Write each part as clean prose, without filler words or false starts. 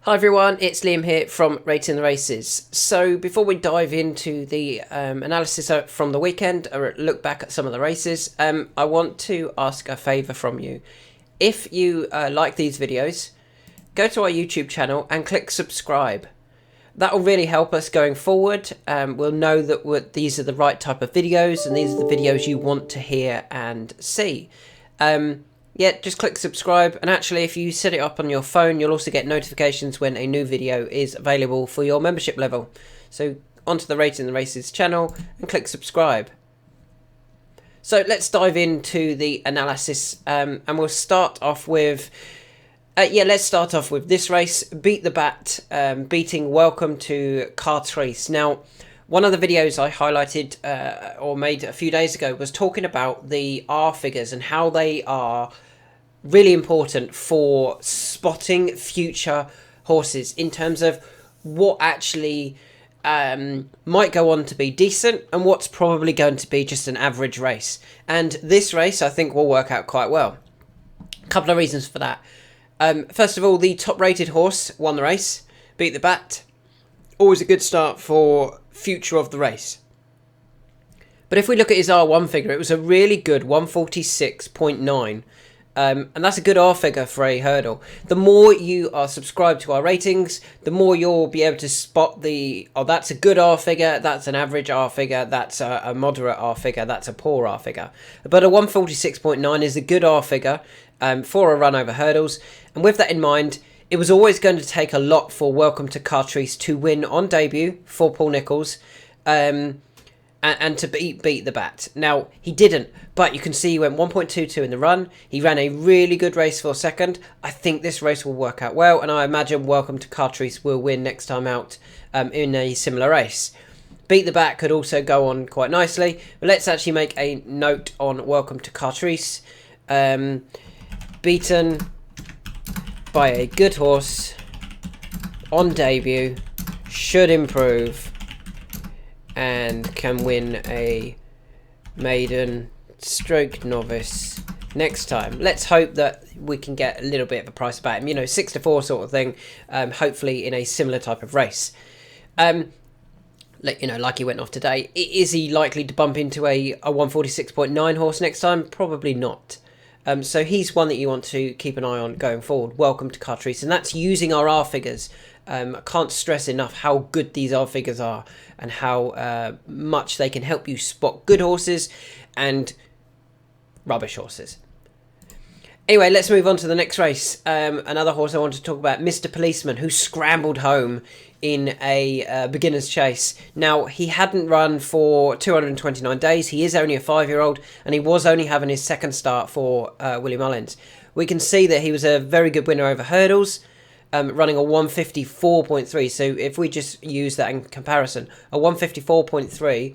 Hi everyone, it's Liam here from Rating the Races. So before we dive into the analysis from the weekend, or look back at some of the races, I want to ask a favour from you. If you like these videos, go to our YouTube channel and click subscribe. That will really help us going forward. We'll know that these are the right type of videos and these are the videos you want to hear and see. Yeah, just click subscribe, and actually if you set it up on your phone, you'll also get notifications when a new video is available for your membership level. So onto the Rating the Races channel and click subscribe. So let's dive into the analysis, and we'll start off with let's start off with this race, Beat the Bat, beating Welcome to Cartrice. Now, one of the videos I highlighted or made a few days ago was talking about the R figures and how they are really important for spotting future horses in terms of what actually might go on to be decent and what's probably going to be just an average race. And this race, I think, will work out quite well. A couple of reasons for that. First of all, the top-rated horse won the race, Beat the Bat. Always a good start for future of the race. But if we look at his R1 figure, it was a really good 146.9. And that's a good R figure for a hurdle. The more you are subscribed to our ratings, the more you'll be able to spot that's a good R figure, that's an average R figure, that's a moderate R figure, that's a poor R figure. But a 146.9 is a good R figure for a run over hurdles. And with that in mind, it was always going to take a lot for Welcome to Cartrice to win on debut for Paul Nicholls. And to beat the Bat. Now, he didn't, but you can see he went 1.22 in the run. He ran a really good race for second. I think this race will work out well, and I imagine Welcome to Cartrice will win next time out in a similar race. Beat the Bat could also go on quite nicely, but let's actually make a note on Welcome to Cartrice. Beaten by a good horse on debut, should improve, and can win a maiden stroke novice next time. Let's hope that we can get a little bit of a price about him, 6-4 sort of thing, hopefully in a similar type of race. Like he went off today. Is he likely to bump into a 146.9 horse next time? Probably not. So he's one that you want to keep an eye on going forward. Welcome to Cartrice, and that's using our R figures. I can't stress enough how good these R figures are and how much they can help you spot good horses and rubbish horses. Anyway, let's move on to the next race. Another horse I want to talk about, Mr. Policeman, who scrambled home in a beginner's chase. Now, he hadn't run for 229 days. He is only a 5-year-old, and he was only having his second start for Willie Mullins. We can see that he was a very good winner over hurdles, running a 154.3. So if we just use that in comparison, a 154.3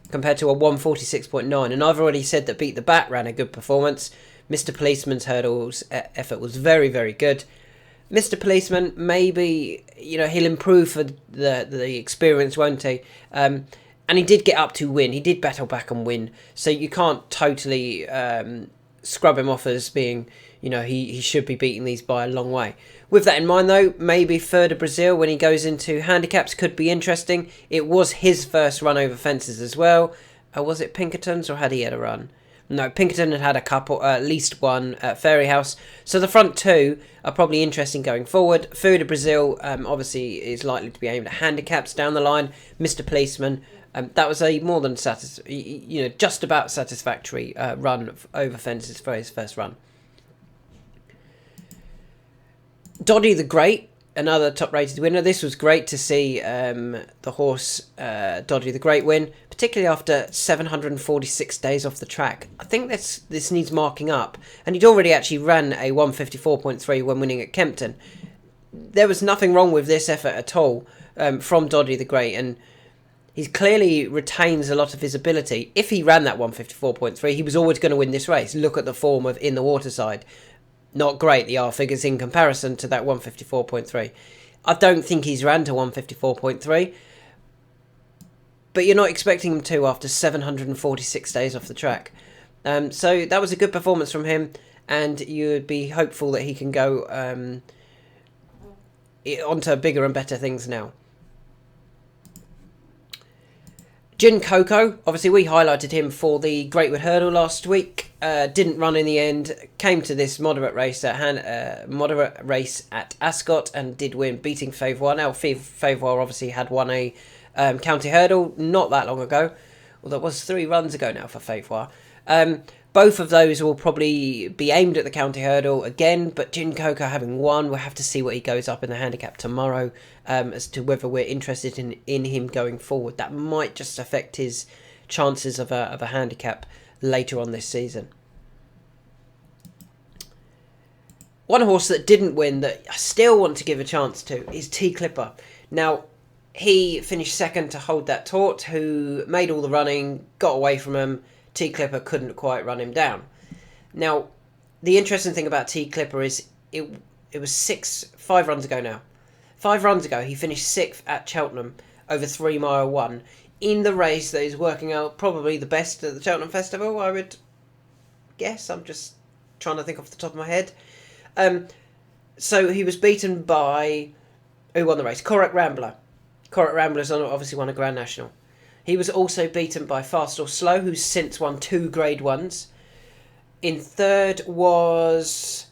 compared to a 146.9. And I've already said that Beat the Bat ran a good performance. Mr. Policeman's hurdles effort was very, very good. Mr. Policeman, maybe, he'll improve for the experience, won't he? And he did get up to win. He did battle back and win. So you can't totally scrub him off as being, he should be beating these by a long way. With that in mind, though, maybe Further Brazil, when he goes into handicaps, could be interesting. It was his first run over fences as well. Was it Pinkerton's, or had he had a run? No, Pinkerton had a couple, at least one at Fairy House. So the front two are probably interesting going forward. Further Brazil obviously is likely to be aimed at handicaps down the line. Mr. Policeman, that was a more than just about satisfactory run over fences for his first run. Dody the Great, another top-rated winner. This was great to see the horse Dody the Great win, particularly after 746 days off the track. I think this needs marking up, and he'd already actually ran a 154.3 when winning at Kempton. There was nothing wrong with this effort at all from Dody the Great, and he clearly retains a lot of his ability. If he ran that 154.3, he was always going to win this race. Look at the form of In the Waterside. Not great, the R figures in comparison to that 154.3. I don't think he's ran to 154.3, but you're not expecting him to after 746 days off the track. So that was a good performance from him, and you would be hopeful that he can go onto bigger and better things now. Jin Koka, obviously we highlighted him for the Great Wood Hurdle last week. Didn't run in the end. Came to this moderate race at Ascot and did win, beating favd. Now favd obviously had won a county hurdle not that long ago. Well, that was 3 runs ago now for favd. Both of those will probably be aimed at the county hurdle again, but Jin Koka having won, we'll have to see what he goes up in the handicap tomorrow as to whether we're interested in him going forward. That might just affect his chances of a handicap later on this season. One horse that didn't win that I still want to give a chance to is T Clipper. Now, he finished second to Hold That Taut, who made all the running, got away from him. T Clipper couldn't quite run him down. Now, the interesting thing about T Clipper is it was 5 runs ago now. 5 runs ago, he finished 6th at Cheltenham over 3 Mile 1 in the race that is working out probably the best at the Cheltenham Festival, I would guess. I'm just trying to think off the top of my head. So he was beaten by... Who won the race? Correct Rambler. Correct Rambler's obviously won a Grand National. He was also beaten by Fast or Slow, who's since won 2 Grade 1s. In third was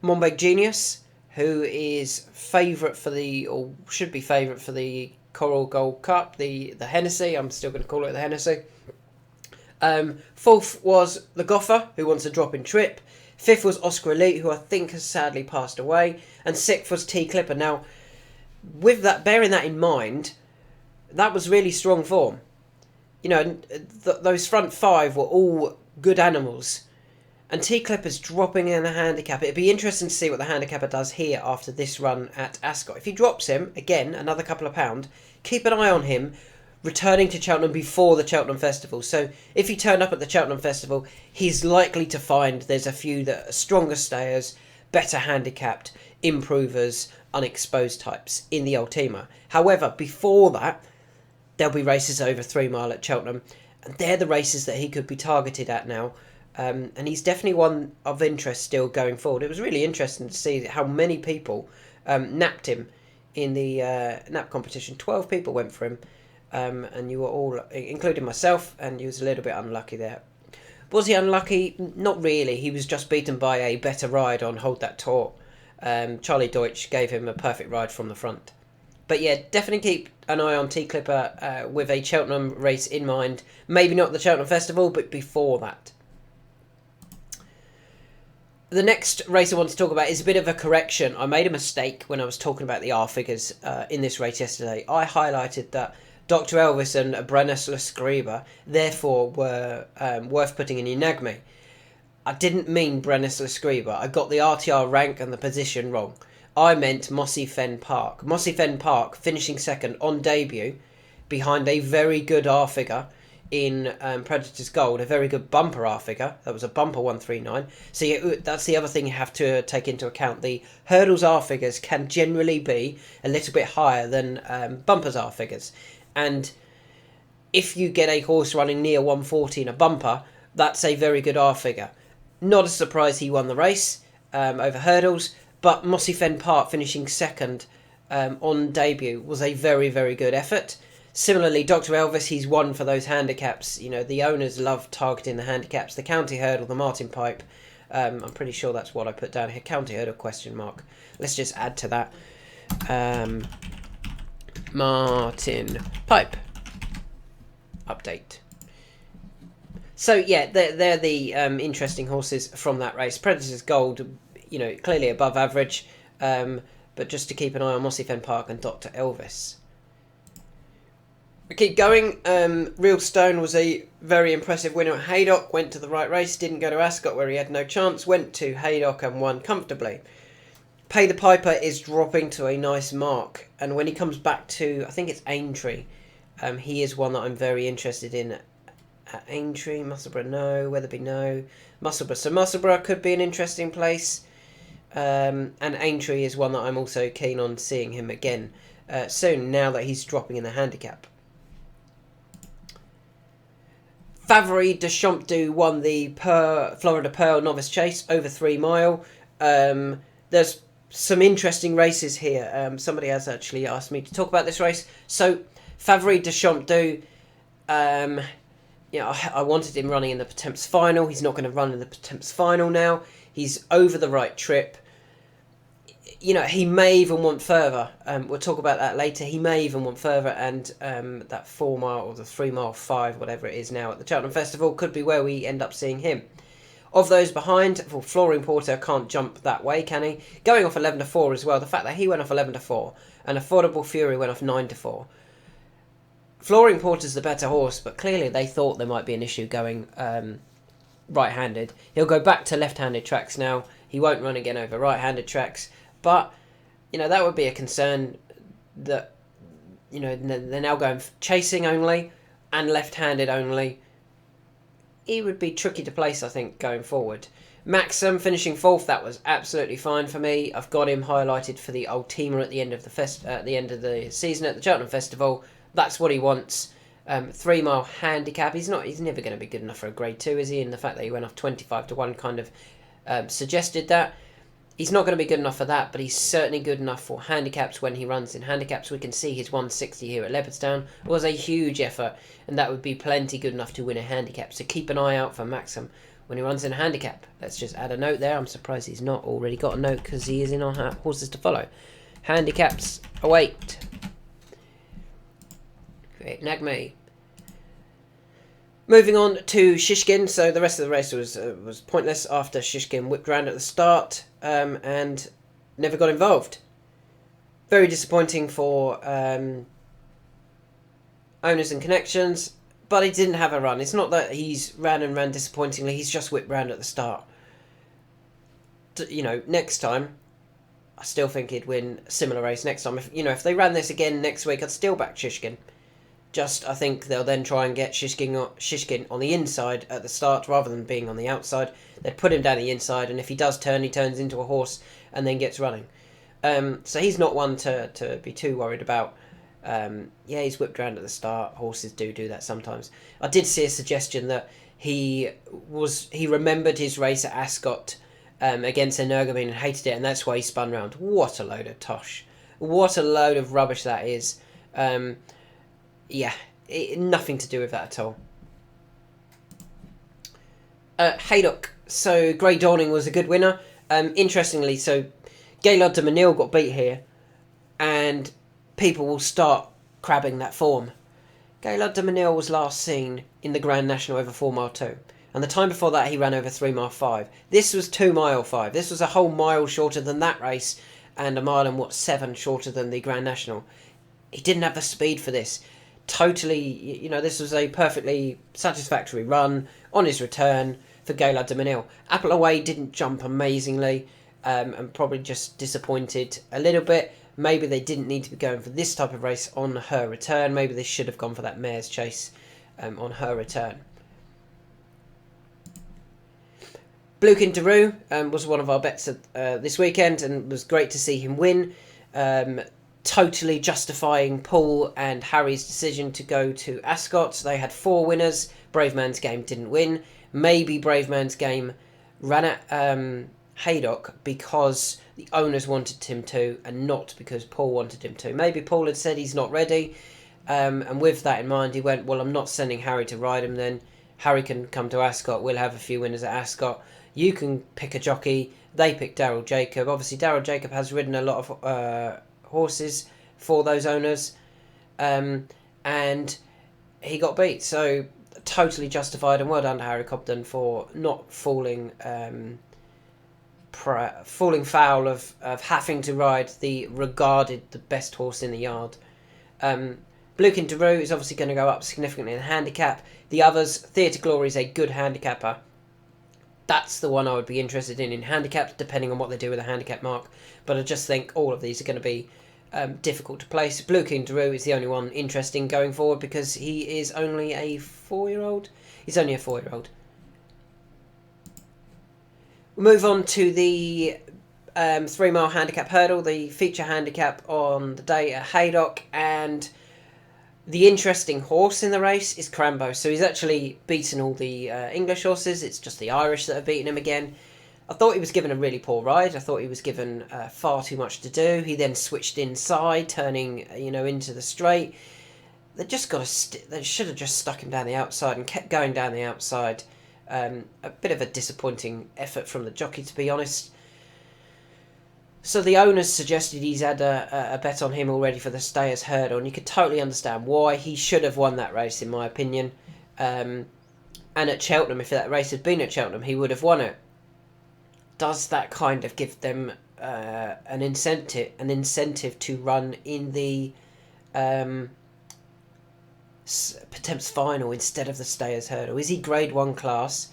Monbeg Genius, who is favourite for the, or should be favourite for the Coral Gold Cup, the Hennessy. I'm still going to call it the Hennessy. Fourth was the Goffer, who wants a drop in trip. Fifth was Oscar Elite, who I think has sadly passed away. And sixth was T Clipper. Now, with that, bearing that in mind, that was really strong form. You know, those front 5 were all good animals. And T Clipper's dropping in a handicap. It'd be interesting to see what the handicapper does here after this run at Ascot. If he drops him, again, another couple of pound, keep an eye on him returning to Cheltenham before the Cheltenham Festival. So if he turned up at the Cheltenham Festival, he's likely to find there's a few that are stronger stayers, better handicapped, improvers, unexposed types in the Ultima. However, before that, there'll be races over 3 Mile at Cheltenham, and they're the races that he could be targeted at now. And he's definitely one of interest still going forward. It was really interesting to see how many people napped him in the nap competition. 12 people went for him, and you were all, including myself, and he was a little bit unlucky there. Was he unlucky? Not really. He was just beaten by a better ride on Hold That Taut. Charlie Deutsch gave him a perfect ride from the front. But yeah, definitely keep an eye on T Clipper with a Cheltenham race in mind. Maybe not the Cheltenham Festival, but before that. The next race I want to talk about is a bit of a correction. I made a mistake when I was talking about the R figures in this race yesterday. I highlighted that Dr. Elvis and Brennes Lascriba therefore were worth putting in Unagme. I didn't mean Brennes Lascriba. I got the RTR rank and the position wrong. I meant Mossy Fen Park. Mossy Fen Park finishing second on debut behind a very good R figure in Predator's Gold, a very good bumper R figure. That was a bumper 139. So yeah, that's the other thing you have to take into account. The hurdles R figures can generally be a little bit higher than bumpers R figures. And if you get a horse running near 140 in a bumper, that's a very good R figure. Not a surprise he won the race over hurdles, but Mossy Fen Park finishing second on debut was a very, very good effort. Similarly, Dr. Elvis, he's won for those handicaps. You know, the owners love targeting the handicaps. The county hurdle, the Martin Pipe. I'm pretty sure that's what I put down here. County hurdle question mark. Let's just add to that. Martin Pipe. Update. So, yeah, they're the interesting horses from that race. Predator's Gold, you know, clearly above average. But just to keep an eye on Mossy Fen Park and Dr. Elvis. We keep going. Real Stone was a very impressive winner at Haydock. Went to the right race. Didn't go to Ascot where he had no chance. Went to Haydock and won comfortably. Pay the Piper is dropping to a nice mark. And when he comes back to, I think it's Aintree, he is one that I'm very interested in. At Aintree, Musselburgh, no. Wetherby, no. Musselburgh. So Musselburgh could be an interesting place. And Aintree is one that I'm also keen on seeing him again soon, now that he's dropping in the handicap. Favre de Champdu won the Florida Pearl Novice Chase over 3 Mile. There's some interesting races here. Somebody has actually asked me to talk about this race. So, favd de Champdou, I wanted him running in the Potemps final. He's not going to run in the Potemps final now. He's over the right trip. He may even want further. We'll talk about that later. He may even want further, and that 4 mile or the 3 mile 5, whatever it is now at the Cheltenham Festival, could be where we end up seeing him. Of those behind, well, Flooring Porter can't jump that way, can he? Going off 11 to 4 as well. The fact that he went off 11 to 4 and Affordable Fury went off 9 to 4. Flooring Porter's the better horse, but clearly they thought there might be an issue going right-handed. He'll go back to left-handed tracks now. He won't run again over right-handed tracks. But, that would be a concern that, they're now going chasing only and left-handed only. He would be tricky to place, I think, going forward. Maxim finishing 4th, that was absolutely fine for me. I've got him highlighted for the old teamer at the end of the season at the Cheltenham Festival. That's what he wants. 3 mile handicap. He's never going to be good enough for a grade 2, is he? And the fact that he went off 25 to 1 kind of suggested that. He's not going to be good enough for that, but he's certainly good enough for handicaps when he runs in handicaps. We can see his 160 here at Leopardstown was a huge effort, and that would be plenty good enough to win a handicap. So keep an eye out for Maxim when he runs in a handicap. Let's just add a note there. I'm surprised he's not already got a note because he is in on horses to follow. Handicaps await. Great, Nagme. Moving on to Shishkin, so the rest of the race was pointless after Shishkin whipped round at the start and never got involved. Very disappointing for owners and connections, but he didn't have a run. It's not that he's ran disappointingly, he's just whipped round at the start. Next time, I still think he'd win a similar race next time. If they ran this again next week, I'd still back Shishkin. I think they'll then try and get Shishkin on the inside at the start rather than being on the outside. They'd put him down the inside, and if he does turn, he turns into a horse and then gets running. So he's not one to be too worried about. He's whipped around at the start. Horses do that sometimes. I did see a suggestion that he remembered his race at Ascot against Energumene and hated it, and that's why he spun round. What a load of tosh. What a load of rubbish that is. Nothing to do with that at all. Haydock. So Grey Dawning was a good winner. Interestingly, so Gaillard de Menil got beat here, and people will start crabbing that form. Gaillard de Menil was last seen in the Grand National over 4 mile 2, and the time before that he ran over 3 mile 5. This was 2 mile 5. This was a whole mile shorter than that race, and a mile and 7 shorter than the Grand National. He didn't have the speed for this. Totally, this was a perfectly satisfactory run on his return for Gaillard de Menil. Apple Away didn't jump amazingly, and probably just disappointed a little bit. Maybe they didn't need to be going for this type of race on her return. Maybe they should have gone for that mare's chase on her return. Blukin Daru was one of our bets this weekend, and was great to see him win. Totally justifying Paul and Harry's decision to go to Ascot. They had 4 winners. Brave Man's Game didn't win. Maybe Brave Man's Game ran at Haydock because the owners wanted him to, and not because Paul wanted him to. Maybe Paul had said he's not ready, and with that in mind, he went, well, I'm not sending Harry to ride him then. Harry can come to Ascot. We'll have a few winners at Ascot. You can pick a jockey. They picked Daryl Jacob. Obviously, Daryl Jacob has ridden a lot of horses for those owners, and he got beat. So totally justified, and well done to Harry Cobden for not falling foul of having to ride the best horse in the yard. Blukin Daru is obviously going to go up significantly in the handicap. The others, Theatre Glory is a good handicapper. That's the one I would be interested in handicaps, depending on what they do with the handicap mark. But I just think all of these are going to be difficult to place. Blukin Daru is the only one interesting going forward because he is only a 4-year-old. He's only a 4-year-old. We'll move on to the 3 mile handicap hurdle, the feature handicap on the day at Haydock, and the interesting horse in the race is Crambo. So he's actually beaten all the English horses. It's just the Irish that have beaten him again. I thought he was given a really poor ride. I thought he was given far too much to do. He then switched inside, turning into the straight. They just they should have just stuck him down the outside and kept going down the outside. A bit of a disappointing effort from the jockey, to be honest. So the owners suggested he's had a bet on him already for the Stayers Hurdle, and you could totally understand why. He should have won that race, in my opinion. And at Cheltenham, if that race had been at Cheltenham, he would have won it. Does that kind of give them an incentive to run in the Pertemps final instead of the Stayers Hurdle? Is he Grade 1 class?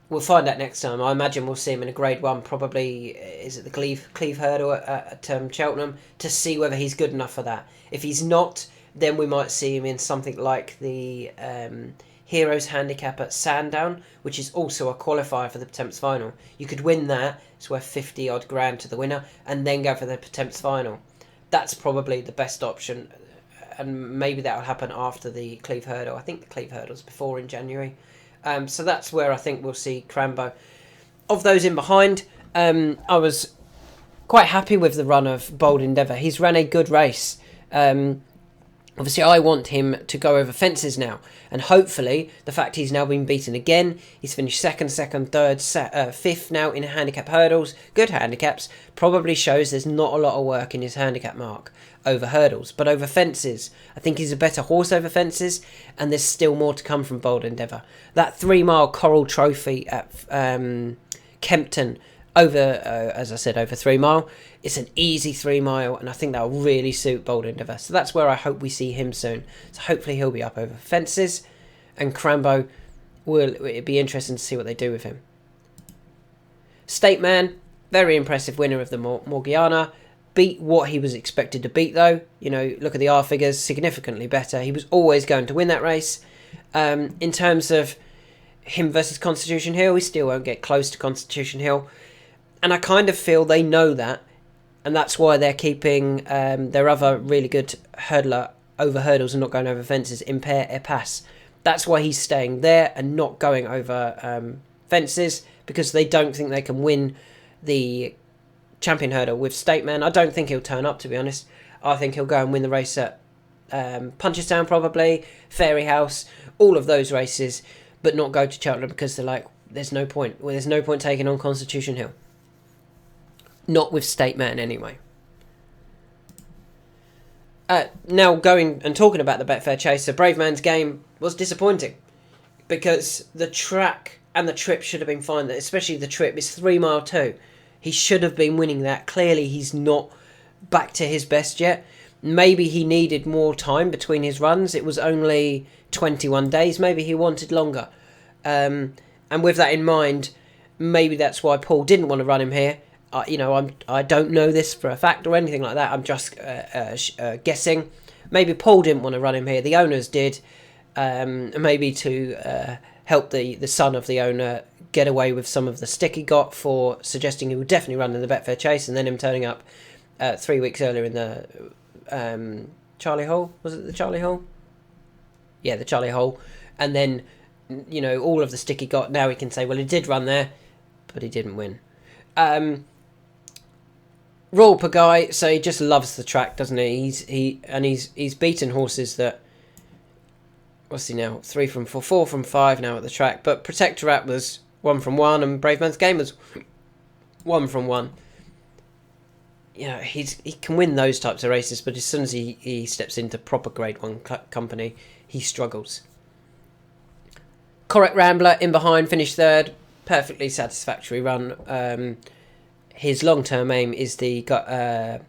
We'll find out next time. I imagine we'll see him in a Grade 1, probably, is it the Cleve Hurdle at Cheltenham, to see whether he's good enough for that. If he's not, then we might see him in something like the Heroes Handicap at Sandown, which is also a qualifier for the Pertemps final. You could win that, it's worth 50 odd grand to the winner, and then go for the Pertemps final. That's probably the best option, and maybe that'll happen after the Cleve Hurdle. I think the Cleve Hurdle's before in January. So that's where I think we'll see Crambo. Of those in behind, I was quite happy with the run of Bold Endeavour. He's run a good race. Obviously, I want him to go over fences now. And hopefully, the fact he's now been beaten again, he's finished second, third, fifth now in handicap hurdles, good handicaps, probably shows there's not a lot of work in his handicap mark over hurdles. But over fences, I think he's a better horse over fences, and there's still more to come from Bold Endeavour. That 3 mile Coral Trophy at Kempton, over, as I said, over 3 mile. It's an easy 3 mile, and I think that'll really suit Bold Endeavour. So that's where I hope we see him soon. So hopefully he'll be up over fences, and Crambo, it'd be interesting to see what they do with him. Stateman, very impressive winner of the Morgiana. Beat what he was expected to beat, though. Look at the R figures, significantly better. He was always going to win that race. In terms of him versus Constitution Hill, he still won't get close to Constitution Hill. And I kind of feel they know that, and that's why they're keeping their other really good hurdler over hurdles and not going over fences, Impair Epas. That's why he's staying there and not going over fences, because they don't think they can win the champion hurdle with Stateman. I don't think he'll turn up, to be honest. I think he'll go and win the race at Punchestown, probably, Fairy House, all of those races, but not go to Cheltenham because they're like, there's no point. Well, there's no point taking on Constitution Hill. Not with Stateman, anyway. Now, going and talking about the Betfair Chaser, Brave Man's Game was disappointing because the track and the trip should have been fine, especially the trip. It's 3 mile 2. He should have been winning that. Clearly, he's not back to his best yet. Maybe he needed more time between his runs. It was only 21 days. Maybe he wanted longer. And with that in mind, maybe that's why Paul didn't want to run him here. I don't know this for a fact or anything like that. I'm just guessing. Maybe Paul didn't want to run him here. The owners did. Maybe to help the son of the owner get away with some of the stick he got for suggesting he would definitely run in the Betfair Chase, and then him turning up 3 weeks earlier in the Charlie Hole. Was it the Charlie Hole? Yeah, the Charlie Hole. And then, all of the stick he got, now he can say, well, he did run there, but he didn't win. Royal Pagaille, so he just loves the track, doesn't he? He's beaten horses that, what's he now? 3 from 4, 4 from 5 now at the track. But Protectorat was 1 from 1, and Brave Man's Game was 1 from 1. He can win those types of races, but as soon as he steps into proper Grade 1 company, he struggles. Correct Rambler in behind, finished 3rd. Perfectly satisfactory run. His long-term aim is the Grand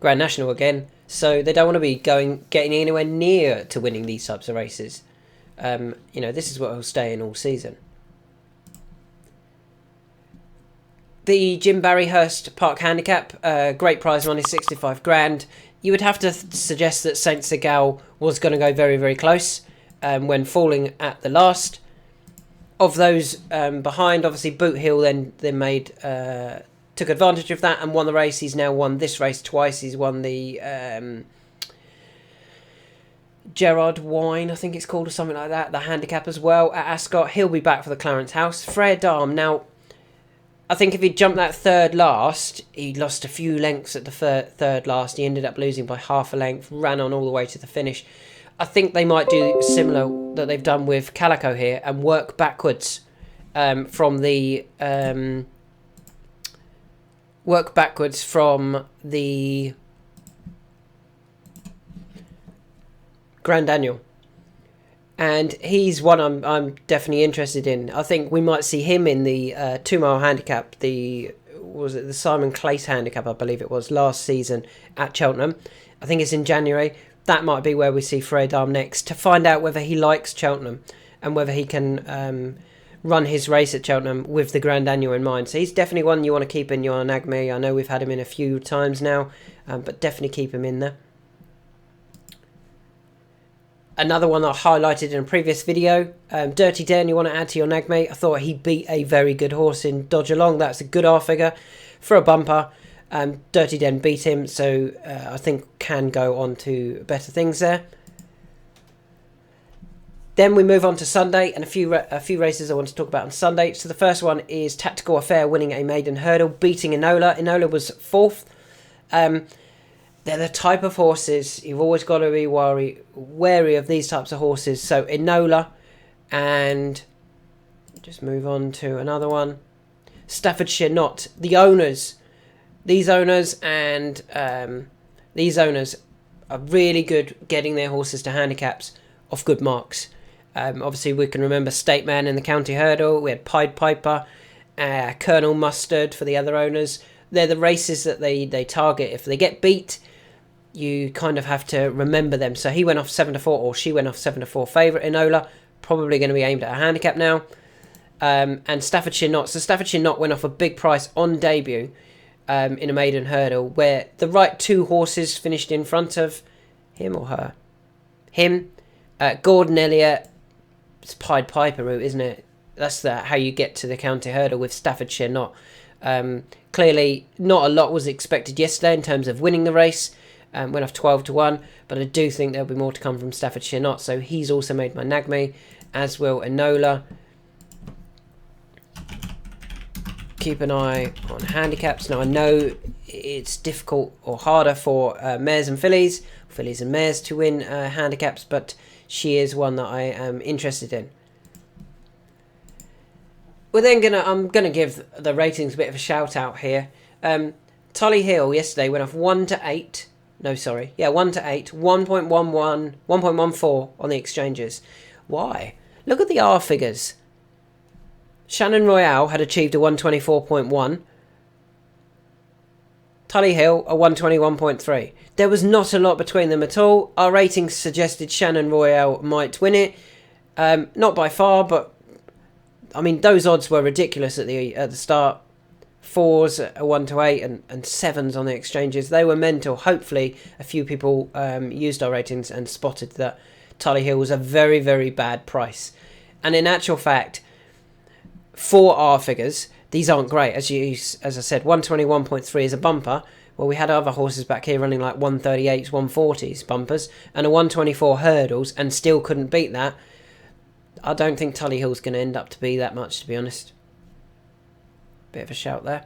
National again, so they don't want to be getting anywhere near to winning these types of races. This is what he'll stay in all season. The Jim Barryhurst Park Handicap, great prize money, 65 grand. You would have to suggest that Saint Segal was going to go very, very close when falling at the last. Of those behind, obviously Boot Hill then took advantage of that and won the race. He's now won this race twice. He's won the Gerard Wine, I think it's called, or something like that, the handicap as well at Ascot. He'll be back for the Clarence House. Freya Darm, now I think if he jumped that third last, he lost a few lengths at the third last. He ended up losing by half a length, ran on all the way to the finish. I think they might do similar that they've done with Calico here and work backwards from the Grand Annual. And he's one I'm definitely interested in. I think we might see him in the 2 mile handicap. Was it the Simon Clace handicap, I believe it was, last season at Cheltenham. I think it's in January. That might be where we see Freydam next, to find out whether he likes Cheltenham and whether he can run his race at Cheltenham with the Grand Annual in mind. So he's definitely one you want to keep in your Nagme. I know we've had him in a few times now, but definitely keep him in there. Another one I highlighted in a previous video, Dirty Den, you want to add to your Nagme. I thought he beat a very good horse in Dodge Along. That's a good R figure for a bumper. Dirty Den beat him, so I think can go on to better things there. Then we move on to Sunday, and a few races I want to talk about on Sunday. So the first one is Tactical Affair winning a maiden hurdle, beating Enola. Enola was 4th. They're the type of horses you've always got to be wary of these types of horses. So Enola, and just move on to another one. Staffordshire Knot. These owners are really good getting their horses to handicaps off good marks. Obviously, we can remember Stateman in the County Hurdle. We had Pied Piper, Colonel Mustard for the other owners. They're the races that they target. If they get beat, you kind of have to remember them. So he went off 7-4, or she went off 7-4 favourite Enola. Probably going to be aimed at a handicap now. And Staffordshire Knot. So Staffordshire Knot went off a big price on debut in a maiden hurdle, where the right 2 horses finished in front of him or her. Gordon Elliott. It's Pied Piper route, isn't it? That's how you get to the County Hurdle with Staffordshire Knot. Clearly, not a lot was expected yesterday in terms of winning the race. Went off 12-1, but I do think there'll be more to come from Staffordshire Knot. So he's also made my Nagme, as will Enola. Keep an eye on handicaps. Now, I know it's difficult or harder for mares and fillies and mares to win handicaps, but she is one that I am interested in. I'm gonna give the ratings a bit of a shout out here. Tully Hill yesterday went off 1-8. No, sorry. Yeah, 1-8, 1.11, 1.14 on the exchanges. Why? Look at the R figures. Shannon Royale had achieved a 124.1. Tully Hill a 121.3. There was not a lot between them at all. Our ratings suggested Shannon Royale might win it. Not by far, but I mean those odds were ridiculous at the start. 4s a 1-8 and 7s on the exchanges. They were mental. Hopefully a few people used our ratings and spotted that Tully Hill was a very, very bad price. And in actual fact, for our figures, these aren't great. As I said, 121.3 is a bumper. Well, we had other horses back here running like 138s, 140s bumpers, and a 124 hurdles, and still couldn't beat that. I don't think Tully Hill's going to end up to be that much, to be honest. Bit of a shout there.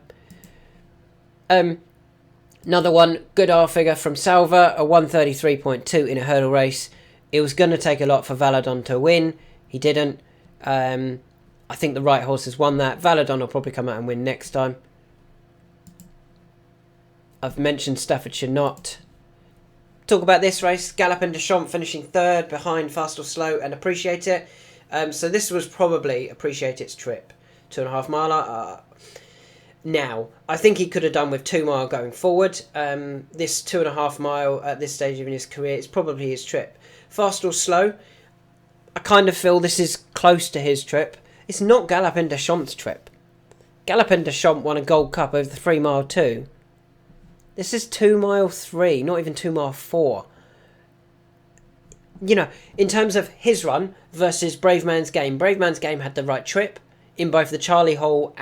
Another one, good R figure from Salva, a 133.2 in a hurdle race. It was going to take a lot for Valadon to win. He didn't. I think the right horses won that. Valadon will probably come out and win next time. I've mentioned Staffordshire Knot. Talk about this race. Galop and Deschamps finishing 3rd behind Fast or Slow and Appreciate It. So this was probably Appreciate It's trip. 2.5 miler. Now, I think he could have done with 2 mile going forward. This 2.5 mile at this stage of his career is probably his trip. Fast or Slow, I kind of feel this is close to his trip. It's not Galop and Deschamps' trip. Galop and Deschamps won a Gold Cup over the 3 mile 2. This is 2 mile 3, not even 2 mile 4. You know, in terms of his run versus Brave Man's Game, Brave Man's Game had the right trip in both the Charlie Hall,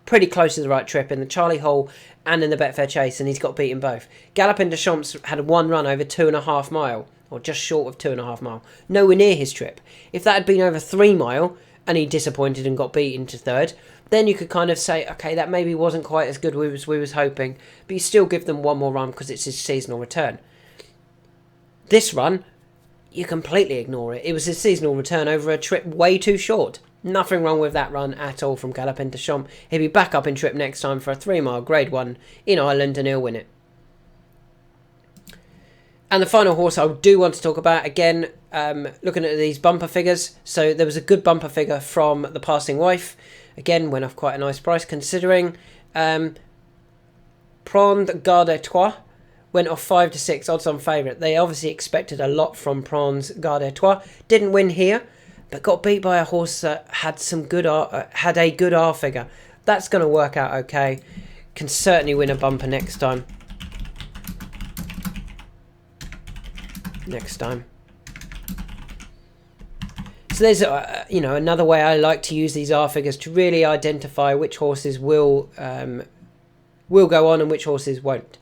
pretty close to the right trip in the Charlie Hall and in the Betfair Chase, and he's got beaten both. Galop and Deschamps had one run over 2.5 mile, or just short of 2.5 mile. Nowhere near his trip. If that had been over 3 mile, and he disappointed and got beaten to third, then you could kind of say, okay, that maybe wasn't quite as good as we was hoping, but you still give them one more run because it's his seasonal return. This run, you completely ignore it. It was his seasonal return over a trip way too short. Nothing wrong with that run at all from Galopin Des Champs. He'll be back up in trip next time for a 3-mile Grade 1 in Ireland, and he'll win it. And the final horse I do want to talk about, again, looking at these bumper figures. So there was a good bumper figure from The Passing Wife. Again, went off quite a nice price considering. Prendre Garde Trois went off 5 to 6, odds on favourite. They obviously expected a lot from Prendre Garde Trois. Didn't win here, but got beat by a horse that had had a good R figure. That's going to work out okay. Can certainly win a bumper next time. So there's another way I like to use these R figures to really identify which horses will go on and which horses won't.